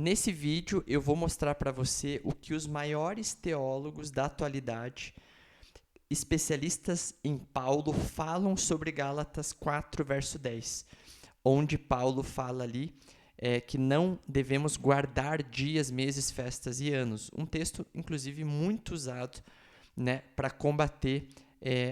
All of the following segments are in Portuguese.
Nesse vídeo, eu vou mostrar para você o que os maiores teólogos da atualidade, especialistas em Paulo, falam sobre Gálatas 4, verso 10, onde Paulo fala ali que não devemos guardar dias, meses, festas e anos. Um texto, inclusive, muito usado, né, para combater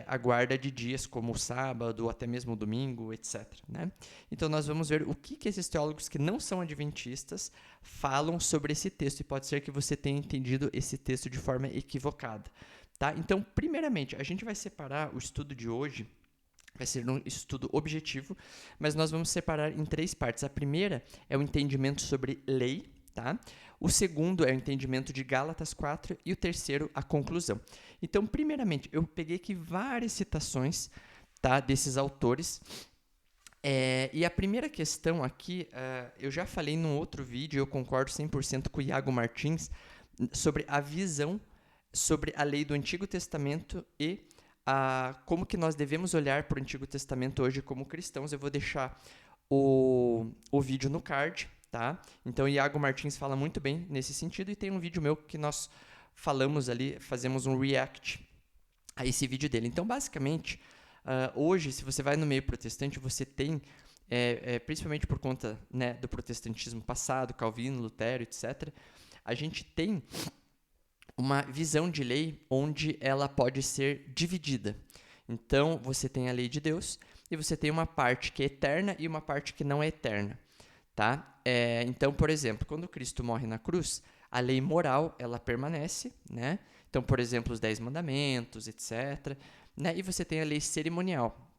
a guarda de dias como o sábado ou até mesmo o domingo, etc. Né? Então, nós vamos ver o que esses teólogos que não são adventistas falam sobre esse texto, e pode ser que você tenha entendido esse texto de forma equivocada. Tá? Então, primeiramente, a gente vai separar o estudo de hoje, vai ser um estudo objetivo, mas nós vamos separar em 3 partes. A primeira é o entendimento sobre lei, tá? O segundo é o entendimento de Gálatas 4 e o terceiro, a conclusão. Então, primeiramente, eu peguei aqui várias citações, tá, desses autores, e a primeira questão aqui, eu já falei num outro vídeo, eu concordo 100% com o Iago Martins, sobre a visão sobre a lei do Antigo Testamento e como que nós devemos olhar para o Antigo Testamento hoje como cristãos. Eu vou deixar o vídeo no card, tá? Então, o Iago Martins fala muito bem nesse sentido, e tem um vídeo meu que nós falamos ali, fazemos um react a esse vídeo dele. Então, basicamente, hoje, se você vai no meio protestante, você tem, principalmente por conta, né, do protestantismo passado, Calvino, Lutero, etc., a gente tem uma visão de lei onde ela pode ser dividida. Então, você tem a lei de Deus e você tem uma parte que é eterna e uma parte que não é eterna. Tá? Então, por exemplo, quando Cristo morre na cruz, a lei moral ela permanece, né? Então, por exemplo, os 10 mandamentos, etc. Né? E você tem a lei cerimonial.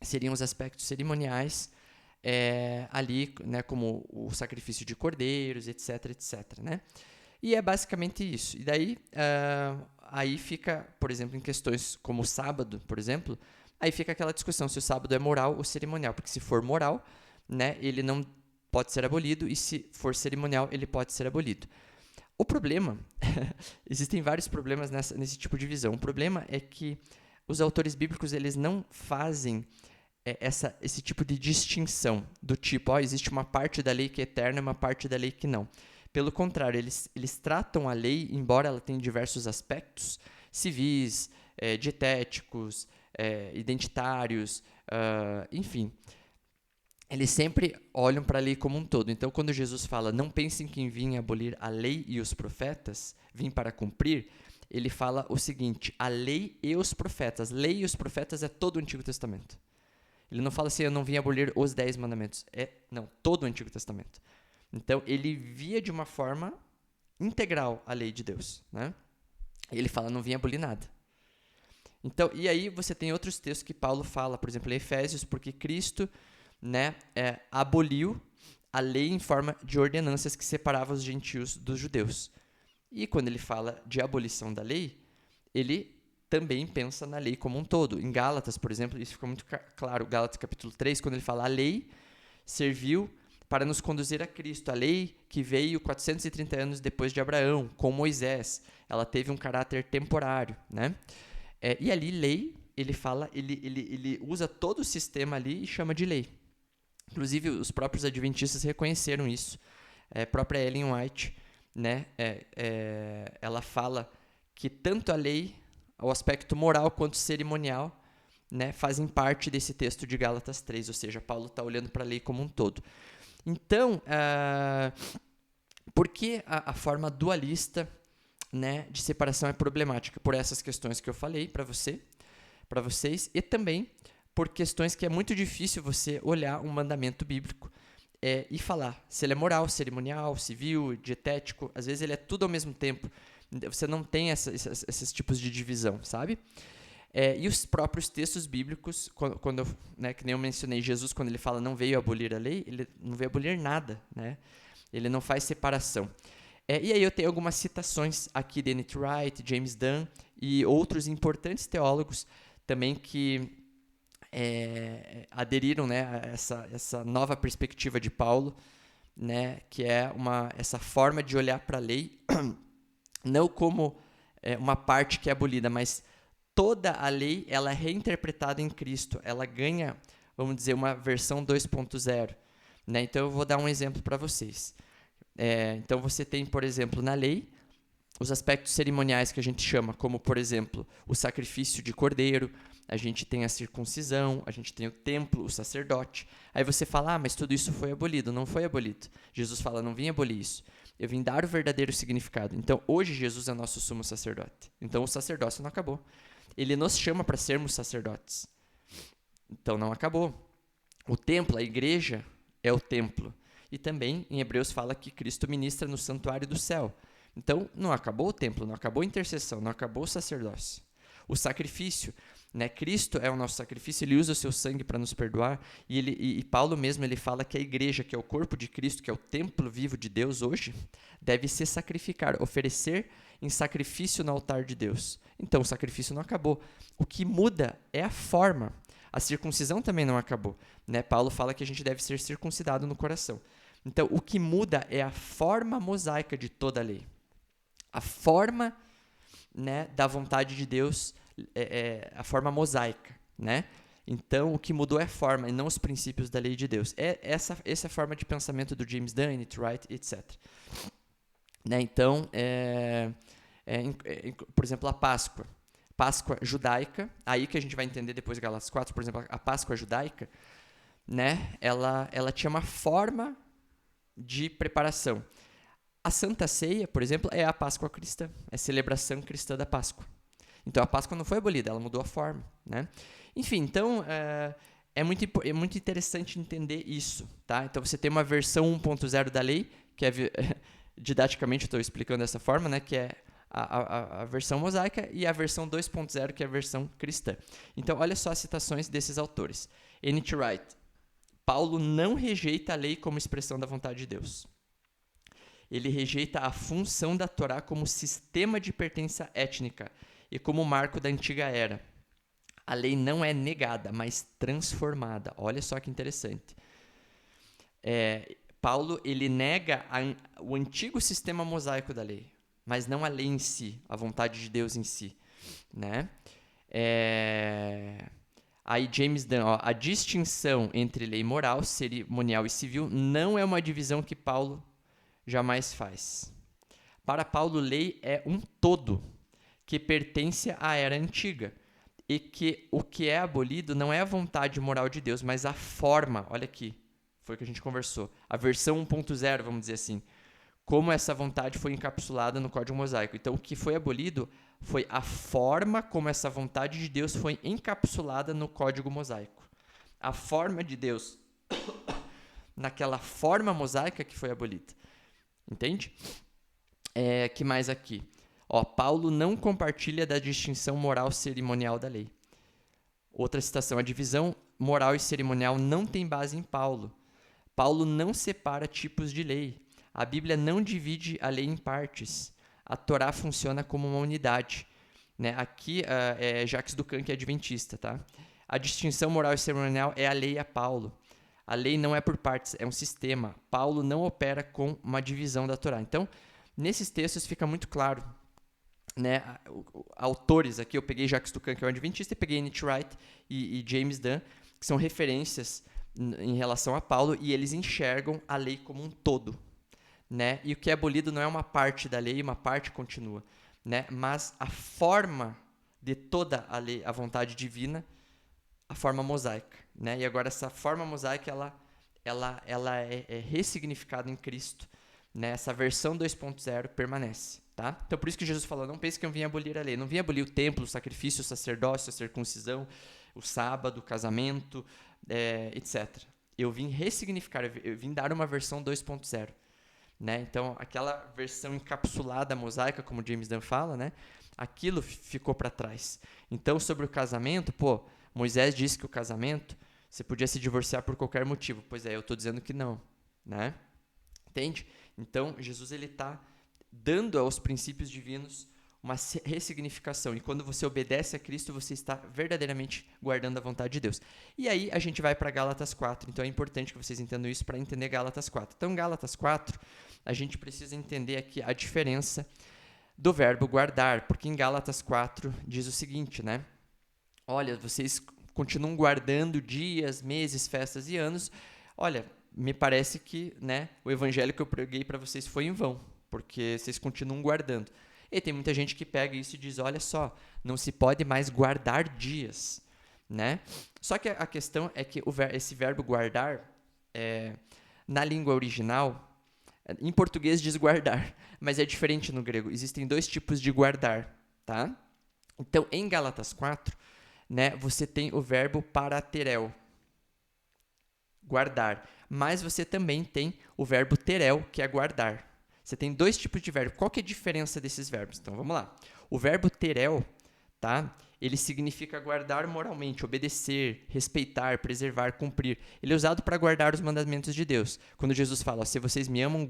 Seriam os aspectos cerimoniais ali, né? Como o sacrifício de cordeiros, etc, etc. Né? E é basicamente isso. E daí, aí fica, por exemplo, em questões como o sábado, por exemplo, aí fica aquela discussão se o sábado é moral ou cerimonial, porque se for moral, né, ele não pode ser abolido, e se for cerimonial, ele pode ser abolido. O problema, existem vários problemas nesse tipo de visão. O problema é que os autores bíblicos eles não fazem esse tipo de distinção, do tipo, existe uma parte da lei que é eterna e uma parte da lei que não. Pelo contrário, eles tratam a lei, embora ela tenha diversos aspectos, civis, dietéticos, identitários, enfim, eles sempre olham para a lei como um todo. Então, quando Jesus fala, não pensem que vim abolir a lei e os profetas, vim para cumprir, ele fala o seguinte, a lei e os profetas. Lei e os profetas é todo o Antigo Testamento. Ele não fala assim, eu não vim abolir os 10 mandamentos. Não, todo o Antigo Testamento. Então, ele via de uma forma integral a lei de Deus. Né? E ele fala, não vim abolir nada. Então, e aí você tem outros textos que Paulo fala, por exemplo, em Efésios, porque Cristo, né, aboliu a lei em forma de ordenanças que separava os gentios dos judeus. E quando ele fala de abolição da lei, ele também pensa na lei como um todo. Em Gálatas, por exemplo, isso fica muito claro. Gálatas capítulo 3, quando ele fala a lei serviu para nos conduzir a Cristo. A lei que veio 430 anos depois de Abraão, com Moisés, ela teve um caráter temporário. Né? E ali, lei, ele fala, ele usa todo o sistema ali e chama de lei. Inclusive, os próprios adventistas reconheceram isso. A própria Ellen White, né, ela fala que tanto a lei, o aspecto moral quanto cerimonial, né, fazem parte desse texto de Gálatas 3, ou seja, Paulo está olhando para a lei como um todo. Então, por que a forma dualista, né, de separação é problemática? Por essas questões que eu falei para vocês, e também por questões que é muito difícil você olhar um mandamento bíblico e falar se ele é moral, cerimonial, civil, dietético. Às vezes ele é tudo ao mesmo tempo. Você não tem esses tipos de divisão, sabe? E os próprios textos bíblicos, que nem eu mencionei, Jesus, quando ele fala não veio abolir a lei, ele não veio abolir nada, né? Ele não faz separação. E aí eu tenho algumas citações aqui de N.T. Wright, James Dunn e outros importantes teólogos também que aderiram, né, a essa nova perspectiva de Paulo, né, que é essa forma de olhar para a lei, não como uma parte que é abolida, mas toda a lei ela é reinterpretada em Cristo, ela ganha, vamos dizer, uma versão 2.0. Né? Então, eu vou dar um exemplo para vocês. Então, você tem, por exemplo, na lei, os aspectos cerimoniais que a gente chama, como, por exemplo, o sacrifício de cordeiro, a gente tem a circuncisão, a gente tem o templo, o sacerdote. Aí você fala, mas tudo isso foi abolido. Não foi abolido. Jesus fala, não vim abolir isso. Eu vim dar o verdadeiro significado. Então, hoje, Jesus é nosso sumo sacerdote. Então, o sacerdócio não acabou. Ele nos chama para sermos sacerdotes. Então, não acabou. O templo, a igreja, é o templo. E também, em Hebreus, fala que Cristo ministra no santuário do céu. Então, não acabou o templo, não acabou a intercessão, não acabou o sacerdócio. O sacrifício, né? Cristo é o nosso sacrifício, ele usa o seu sangue para nos perdoar. E Paulo mesmo ele fala que a igreja, que é o corpo de Cristo, que é o templo vivo de Deus hoje, deve se sacrificar, oferecer em sacrifício no altar de Deus. Então, o sacrifício não acabou. O que muda é a forma. A circuncisão também não acabou, né? Paulo fala que a gente deve ser circuncidado no coração. Então, o que muda é a forma mosaica de toda a lei. A forma, né, da vontade de Deus é a forma mosaica, né? Então, o que mudou é a forma e não os princípios da lei de Deus. Essa é a forma de pensamento do James Dunn, N.T. Wright, etc. Né? Então, por exemplo, a Páscoa. Páscoa judaica, aí que a gente vai entender depois Gálatas 4, por exemplo, a Páscoa judaica, né? Ela tinha uma forma de preparação. A Santa Ceia, por exemplo, é a Páscoa cristã, é a celebração cristã da Páscoa. Então, a Páscoa não foi abolida, ela mudou a forma, né? Enfim, então, é muito interessante entender isso, tá? Então, você tem uma versão 1.0 da lei, que didaticamente eu estou explicando dessa forma, né? Que é a versão mosaica, e a versão 2.0, que é a versão cristã. Então, olha só as citações desses autores. N.T. Wright. Paulo não rejeita a lei como expressão da vontade de Deus. Ele rejeita a função da Torá como sistema de pertença étnica e como marco da antiga era. A lei não é negada, mas transformada. Olha só que interessante. Paulo ele nega o antigo sistema mosaico da lei, mas não a lei em si, a vontade de Deus em si, né? Aí James Dunn, a distinção entre lei moral, cerimonial e civil não é uma divisão que Paulo jamais faz. Para Paulo, lei é um todo que pertence à era antiga e que o que é abolido não é a vontade moral de Deus, mas a forma. Olha aqui, foi o que a gente conversou. A versão 1.0, vamos dizer assim. Como essa vontade foi encapsulada no Código Mosaico. Então, o que foi abolido foi a forma como essa vontade de Deus foi encapsulada no Código Mosaico. A forma de Deus naquela forma mosaica que foi abolida. Entende? Que mais aqui? Paulo não compartilha da distinção moral cerimonial da lei. Outra citação, a divisão moral e cerimonial não tem base em Paulo. Paulo não separa tipos de lei. A Bíblia não divide a lei em partes. A Torá funciona como uma unidade. Né? Aqui é Jacques Ducan, que é adventista. Tá? A distinção moral e cerimonial é alheia a Paulo. A lei não é por partes, é um sistema. Paulo não opera com uma divisão da Torá. Então, nesses textos fica muito claro, né? Autores aqui, eu peguei Jacques Ducan, que é um adventista, e peguei N.T. Wright e James Dunn, que são referências em relação a Paulo, e eles enxergam a lei como um todo. Né? E o que é abolido não é uma parte da lei, uma parte continua. Né? Mas a forma de toda a lei, a vontade divina, a forma mosaica. Né? E agora essa forma mosaica ela é ressignificada em Cristo. Né? Essa versão 2.0 permanece. Tá? Então por isso que Jesus falou, não pense que eu vim abolir a lei. Não vim abolir o templo, o sacrifício, o sacerdócio, a circuncisão, o sábado, o casamento, etc. Eu vim ressignificar, eu vim dar uma versão 2.0. Né? Então aquela versão encapsulada mosaica, como James Dunn fala, né? Aquilo ficou para trás. Então sobre o casamento, Moisés disse que o casamento você podia se divorciar por qualquer motivo. Pois é, eu estou dizendo que não, né? Entende? Então Jesus ele está dando aos princípios divinos uma ressignificação. E quando você obedece a Cristo, você está verdadeiramente guardando a vontade de Deus. E aí a gente vai para Gálatas 4. Então é importante que vocês entendam isso para entender Gálatas 4. Então, Gálatas 4, a gente precisa entender aqui a diferença do verbo guardar. Porque em Gálatas 4 diz o seguinte, né? Olha, vocês continuam guardando dias, meses, festas e anos. Olha, me parece que, né, o evangelho que eu preguei para vocês foi em vão, porque vocês continuam guardando. E tem muita gente que pega isso e diz, olha só, não se pode mais guardar dias, né? Só que a questão é que esse verbo guardar, na língua original, em português diz guardar, mas é diferente no grego. Existem dois tipos de guardar, tá? Então, em Gálatas 4, né, você tem o verbo paraterel, guardar. Mas você também tem o verbo terel, que é guardar. Você tem dois tipos de verbo. Qual que é a diferença desses verbos? Então, vamos lá. O verbo terel, tá? Ele significa guardar moralmente, obedecer, respeitar, preservar, cumprir. Ele é usado para guardar os mandamentos de Deus. Quando Jesus fala, se vocês me amam,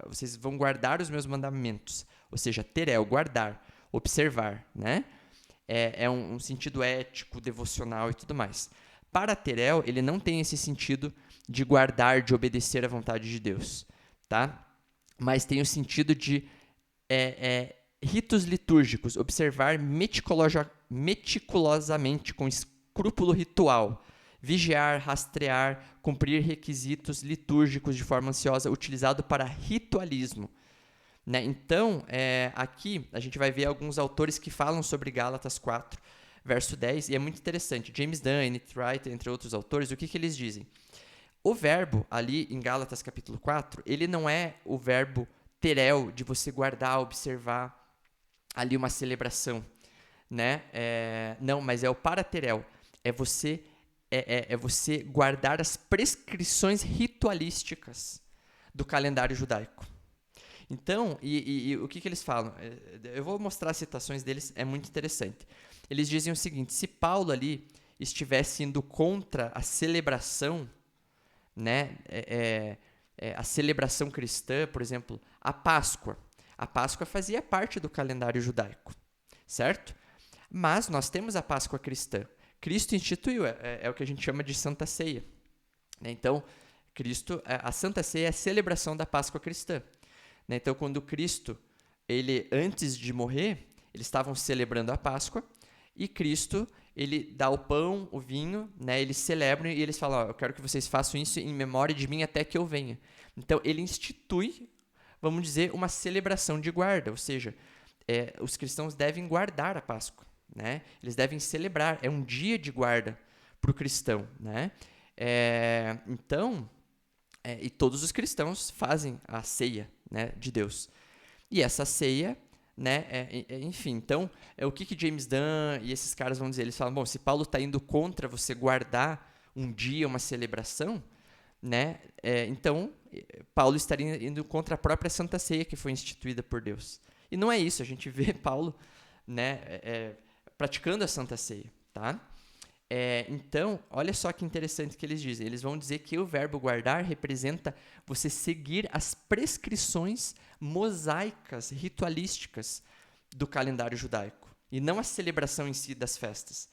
vocês vão guardar os meus mandamentos. Ou seja, terel, guardar, observar, né? É um sentido ético, devocional e tudo mais. Para terel, ele não tem esse sentido de guardar, de obedecer à vontade de Deus, tá? Mas tem o sentido de ritos litúrgicos, observar meticulosamente, com escrúpulo ritual, vigiar, rastrear, cumprir requisitos litúrgicos de forma ansiosa, utilizado para ritualismo. Né? Então, aqui a gente vai ver alguns autores que falam sobre Gálatas 4, verso 10, e é muito interessante. James Dunn, N.T. Wright, entre outros autores, o que eles dizem? O verbo ali em Gálatas capítulo 4, ele não é o verbo terel, de você guardar, observar ali uma celebração, né? Não, mas é o paraterel. É você guardar as prescrições ritualísticas do calendário judaico. Então, e o que eles falam? Eu vou mostrar as citações deles, é muito interessante. Eles dizem o seguinte, se Paulo ali estivesse indo contra a celebração, né, a celebração cristã, por exemplo, a Páscoa. A Páscoa fazia parte do calendário judaico, certo? Mas nós temos a Páscoa cristã. Cristo instituiu, é o que a gente chama de Santa Ceia. Então, a Santa Ceia é a celebração da Páscoa cristã. Então, quando Cristo, antes de morrer, eles estavam celebrando a Páscoa, e Cristo, ele dá o pão, o vinho, né, eles celebram e eles falam, eu quero que vocês façam isso em memória de mim até que eu venha. Então, ele institui, vamos dizer, uma celebração de guarda, ou seja, os cristãos devem guardar a Páscoa, né? Eles devem celebrar, é um dia de guarda para o cristão, né? Então, e todos os cristãos fazem a ceia, né, de Deus. E essa ceia, né, enfim, então, o que James Dunn e esses caras vão dizer? Eles falam, bom, se Paulo está indo contra você guardar um dia, uma celebração, né, então, Paulo estaria indo contra a própria Santa Ceia que foi instituída por Deus. E não é isso, a gente vê Paulo, né, praticando a Santa Ceia, tá? Então, olha só que interessante que eles dizem. Eles vão dizer que o verbo guardar representa você seguir as prescrições mosaicas, ritualísticas do calendário judaico, e não a celebração em si das festas.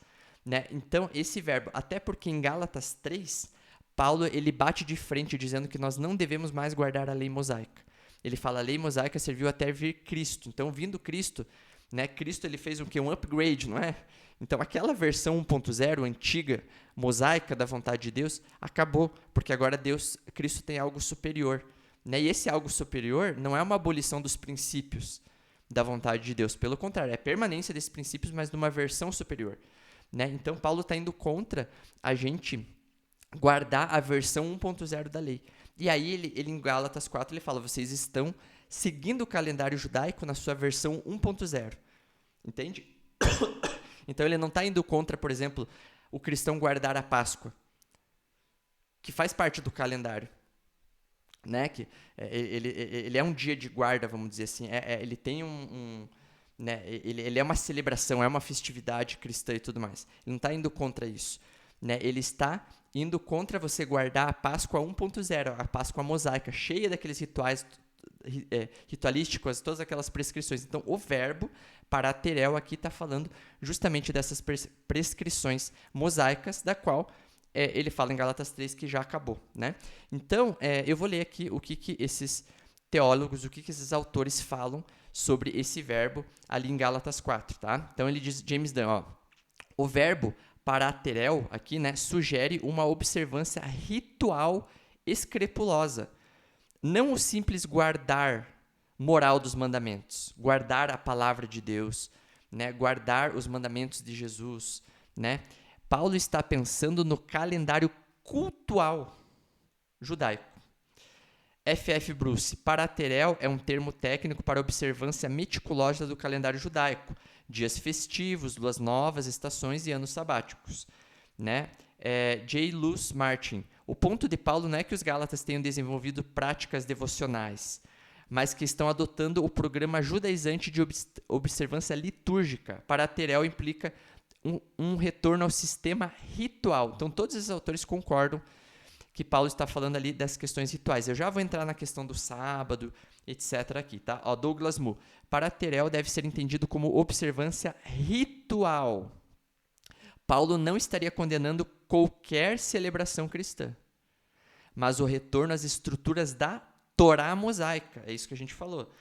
Né? Então, esse verbo, até porque em Gálatas 3, Paulo ele bate de frente dizendo que nós não devemos mais guardar a lei mosaica. Ele fala, a lei mosaica serviu até vir Cristo. Então, vindo Cristo, né, Cristo ele fez um upgrade, não é? Então, aquela versão 1.0, antiga, mosaica da vontade de Deus, acabou, porque agora Cristo tem algo superior. Né? E esse algo superior não é uma abolição dos princípios da vontade de Deus, pelo contrário, é a permanência desses princípios, mas numa versão superior. Né? Então, Paulo está indo contra a gente guardar a versão 1.0 da lei. E aí, ele em Gálatas 4, ele fala, vocês estão seguindo o calendário judaico na sua versão 1.0. Entende? Então, ele não está indo contra, por exemplo, o cristão guardar a Páscoa, que faz parte do calendário. Né? Que, ele é um dia de guarda, vamos dizer assim. Ele tem né? Ele é uma celebração, é uma festividade cristã e tudo mais. Ele não está indo contra isso. Né? Ele está indo contra você guardar a Páscoa 1.0, a Páscoa mosaica, cheia daqueles rituais ritualísticos, todas aquelas prescrições. Então, o verbo paraterel aqui está falando justamente dessas prescrições mosaicas, da qual ele fala em Gálatas 3 que já acabou. Né? Então, eu vou ler aqui o que esses teólogos, o que esses autores falam sobre esse verbo ali em Gálatas 4. Tá? Então, ele diz, James Dunn, o verbo paraterel aqui, né, sugere uma observância ritual escrupulosa. Não o simples guardar moral dos mandamentos, guardar a palavra de Deus, né? Guardar os mandamentos de Jesus, né? Paulo está pensando no calendário cultual judaico. F.F. Bruce, paraterel é um termo técnico para observância meticulosa do calendário judaico, dias festivos, luas novas, estações e anos sabáticos, né? J. Luz Martin, o ponto de Paulo não é que os gálatas tenham desenvolvido práticas devocionais, mas que estão adotando o programa judaizante de observância litúrgica. Paraterel implica um retorno ao sistema ritual. Então, todos esses autores concordam que Paulo está falando ali das questões rituais. Eu já vou entrar na questão do sábado, etc. aqui, tá? Douglas Mu. Paraterel deve ser entendido como observância ritual. Paulo não estaria condenando qualquer celebração cristã, mas o retorno às estruturas da Torá mosaica. É isso que a gente falou,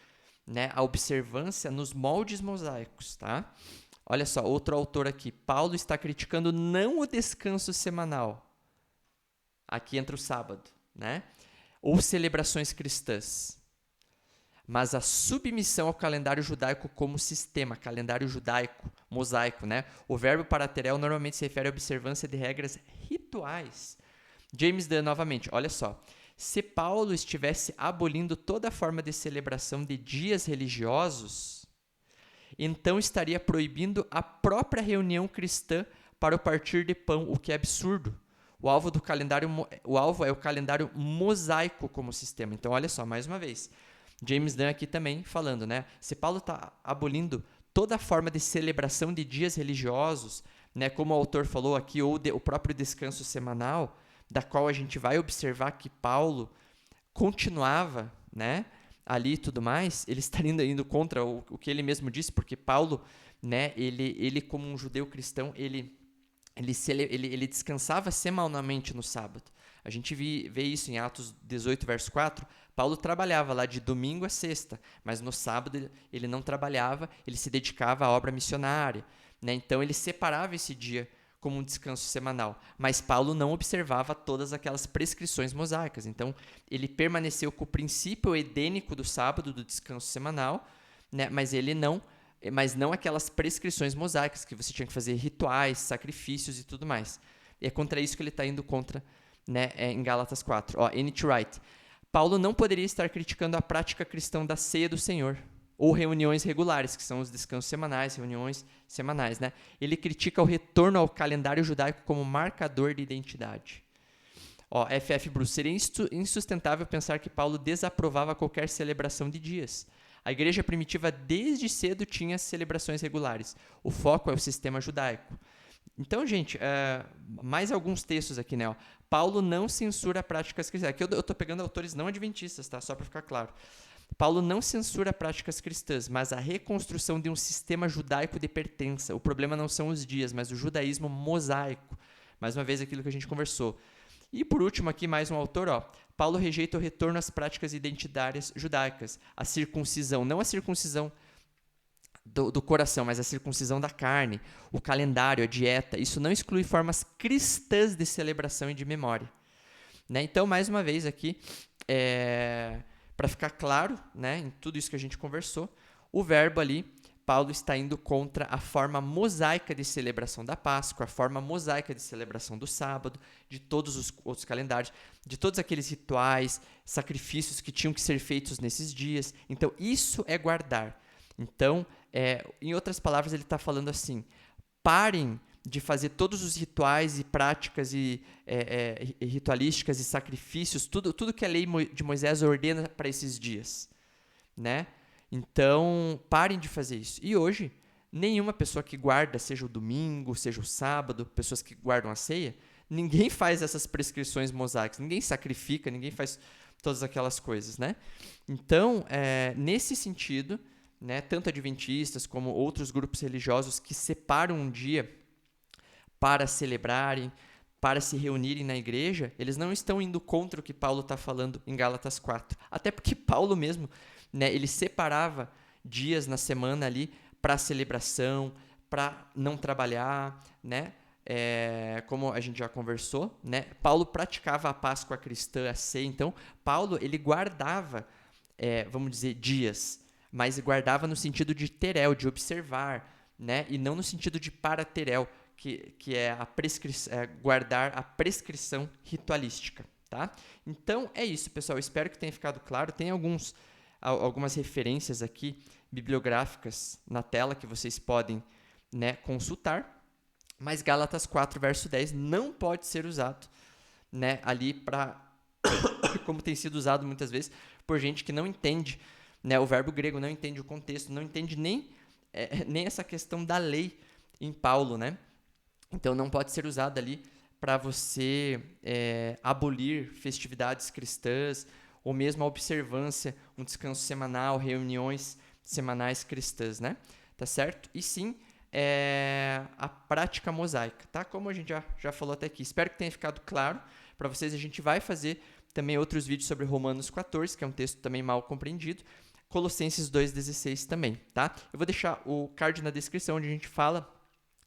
né? A observância nos moldes mosaicos, tá? Olha só, outro autor aqui. Paulo está criticando não o descanso semanal. Aqui entra o sábado, né? Ou celebrações cristãs, mas a submissão ao calendário judaico como sistema, calendário judaico, mosaico, né? O verbo paraterel normalmente se refere à observância de regras rituais. James Dunn, novamente, olha só. Se Paulo estivesse abolindo toda forma de celebração de dias religiosos, então estaria proibindo a própria reunião cristã para o partir de pão, o que é absurdo. O alvo é o calendário mosaico como sistema. Então, olha só, mais uma vez, James Dunn aqui também falando, né? Se Paulo está abolindo toda forma de celebração de dias religiosos, né, como o autor falou aqui, ou o próprio descanso semanal, da qual a gente vai observar que Paulo continuava, né, ali e tudo mais, ele estaria indo contra o que ele mesmo disse, porque Paulo, né, ele como um judeu cristão, ele descansava semanalmente no sábado. A gente vê isso em Atos 18, verso 4. Paulo trabalhava lá de domingo a sexta, mas no sábado ele não trabalhava, ele se dedicava à obra missionária, né? Então ele separava esse dia como um descanso semanal. Mas Paulo não observava todas aquelas prescrições mosaicas. Então ele permaneceu com o princípio edênico do sábado, do descanso semanal, né? Mas não aquelas prescrições mosaicas, que você tinha que fazer rituais, sacrifícios e tudo mais. E é contra isso que ele está indo contra, né, em Gálatas 4. N.T. Wright. Paulo não poderia estar criticando a prática cristã da ceia do Senhor, ou reuniões regulares, que são os descansos semanais, reuniões semanais, né? Ele critica o retorno ao calendário judaico como marcador de identidade. F.F. Bruce. Seria insustentável pensar que Paulo desaprovava qualquer celebração de dias. A igreja primitiva desde cedo tinha celebrações regulares. O foco é o sistema judaico. Então, gente, mais alguns textos aqui, né? Paulo não censura práticas cristãs. Aqui eu estou pegando autores não adventistas, tá? Só para ficar claro. Paulo não censura práticas cristãs, mas a reconstrução de um sistema judaico de pertença. O problema não são os dias, mas o judaísmo mosaico. Mais uma vez, aquilo que a gente conversou. E por último aqui, mais um autor, Paulo rejeita o retorno às práticas identitárias judaicas. A circuncisão, não a circuncisão do coração, mas a circuncisão da carne, o calendário, a dieta. Isso não exclui formas cristãs de celebração e de memória, né? Então, mais uma vez aqui, para ficar claro, né, em tudo isso que a gente conversou, o verbo ali, Paulo está indo contra a forma mosaica de celebração da Páscoa, a forma mosaica de celebração do sábado, de todos os outros calendários, de todos aqueles rituais, sacrifícios que tinham que ser feitos nesses dias. Então, isso é guardar. Então, em outras palavras, ele está falando assim: parem de fazer todos os rituais e práticas e ritualísticas e sacrifícios, tudo que a lei de Moisés ordena para esses dias, né? Então, parem de fazer isso. E hoje, nenhuma pessoa que guarda, seja o domingo, seja o sábado, pessoas que guardam a ceia, ninguém faz essas prescrições mosaicas, ninguém sacrifica, ninguém faz todas aquelas coisas, né? Então, nesse sentido, né, tanto adventistas como outros grupos religiosos que separam um dia para celebrarem, para se reunirem na igreja, eles não estão indo contra o que Paulo está falando em Gálatas 4. Até porque Paulo mesmo, né, ele separava dias na semana ali para celebração, para não trabalhar, né? como a gente já conversou, né? Paulo praticava a Páscoa cristã, a ceia. Então, Paulo ele guardava, vamos dizer, dias, mas guardava no sentido de terel, de observar, né? E não no sentido de paraterel, que é guardar a prescrição ritualística, tá? Então, é isso, pessoal. Espero que tenha ficado claro. Tem algumas referências aqui bibliográficas na tela que vocês podem, né, consultar. Mas Gálatas 4, verso 10 não pode ser usado, né, ali para como tem sido usado muitas vezes por gente que não entende, né, o verbo grego, não entende o contexto, não entende nem essa questão da lei em Paulo, né? Então não pode ser usado ali para você abolir festividades cristãs ou mesmo a observância, um descanso semanal, reuniões semanais cristãs, né? Tá certo? E sim, a prática mosaica, tá? Como a gente já falou até aqui. Espero que tenha ficado claro para vocês. A gente vai fazer também outros vídeos sobre Romanos 14, que é um texto também mal compreendido. Colossenses 2,16 também, tá? Eu vou deixar o card na descrição, onde a gente fala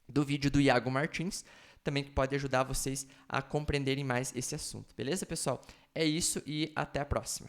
do vídeo do Iago Martins, também que pode ajudar vocês a compreenderem mais esse assunto. Beleza, pessoal? É isso e até a próxima.